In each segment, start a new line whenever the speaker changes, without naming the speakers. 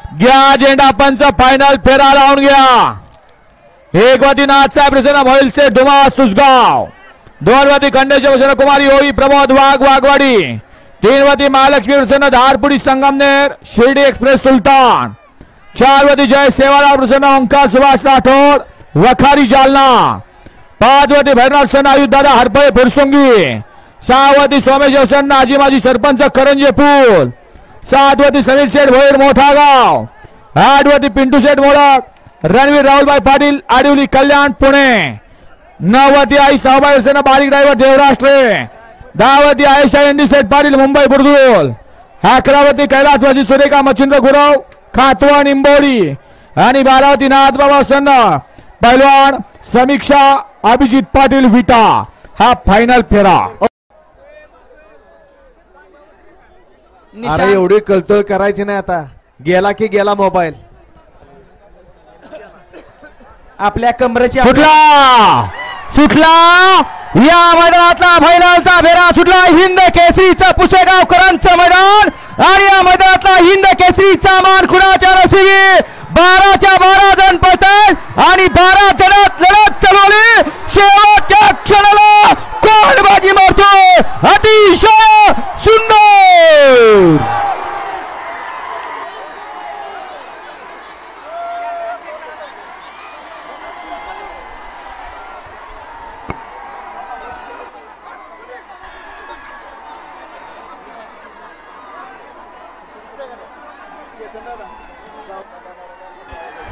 घ्या झेंडा पंच फायनल फेरा लावून घ्या। एक वती नाथसाहेब प्रसन्न मोहिल से डुमा सुसगाव, दोन वती खंडेश्वर प्रसन्न कुमारी होळी प्रमोद वाघ वाघवाडी, तीन वती महालक्ष्मी प्रसन्न धारपुडी संगमनेर शिर्डी एक्सप्रेस सुलतान, चार वती जय सेवालाल प्रसन्न ओंकार सुभाष राठोड वखारी जालना, पाच वती भैरनाथ प्रसन्न आयुध दादा हरपळे फुरसुंगी, सहा वती सोमेश्वर प्रसन्न आजी माजी सरपंच करंजे पूल, सात वती समीर शेठ भोईर मोठा गाव, आठ वती पिंटू शेठ मोडक रणवीर राहुलभाई पाटील आडिवली कल्याण पुणे, नववती आई साहूबाई प्रसन्न बारीक ड्रायव्हर देवराष्ट्रे, दहावती आयशा एनडी सेठ पाटील मुंबई बुर्दुल, अकरावती कैलासवासी सुरेखा मच्छिंद्र गुरव खातवा निंबोडी आणि बारावती नाथबाबा प्रसन्न पैलवान समीक्षा अभिजित पाटील विटा। हा फायनल फेरा।
अरे एवढी कलतळ करायची नाही, आता गेला की गेला मोबाईल।
आपल्या कमरेची
सुटला सुटला या मैदानातला फायनलचा फेरा सुटला। हिंद केसरीचा पुसेगावकरांचं मैदान आणि या मैदानातला हिंद केसरीचा मान कुणाच्या नशिबी। 12च्या 12 जण पळतात आणि 12 जणात लढत चालवली। शेवटच्या क्षणाला कोण बाजी मारतोय, अतिशय सुंदर।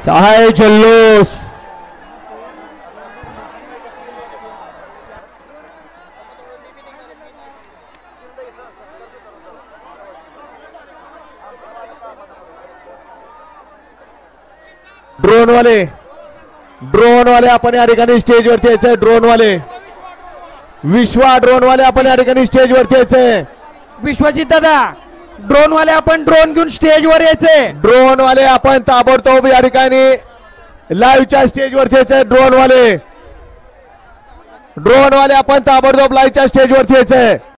सहाय जल्लोष
ड्रोन वाले आपण या ठिकाणी स्टेज वरती यायचंय। ड्रोन वाले विश्वा ड्रोन वाले आपण या ठिकाणी स्टेज वरती यायचंय।
विश्वजित दादा ड्रोन वाले आपण ड्रोन घेऊन स्टेज वर यायचे।
ड्रोन वाले आपण ताबडतोब या ठिकाणी लाईव्हच्या स्टेज वरती यायचंय। ड्रोन वाले आपण ताबडतोब लाईव्हच्या स्टेज वरती यायचंय।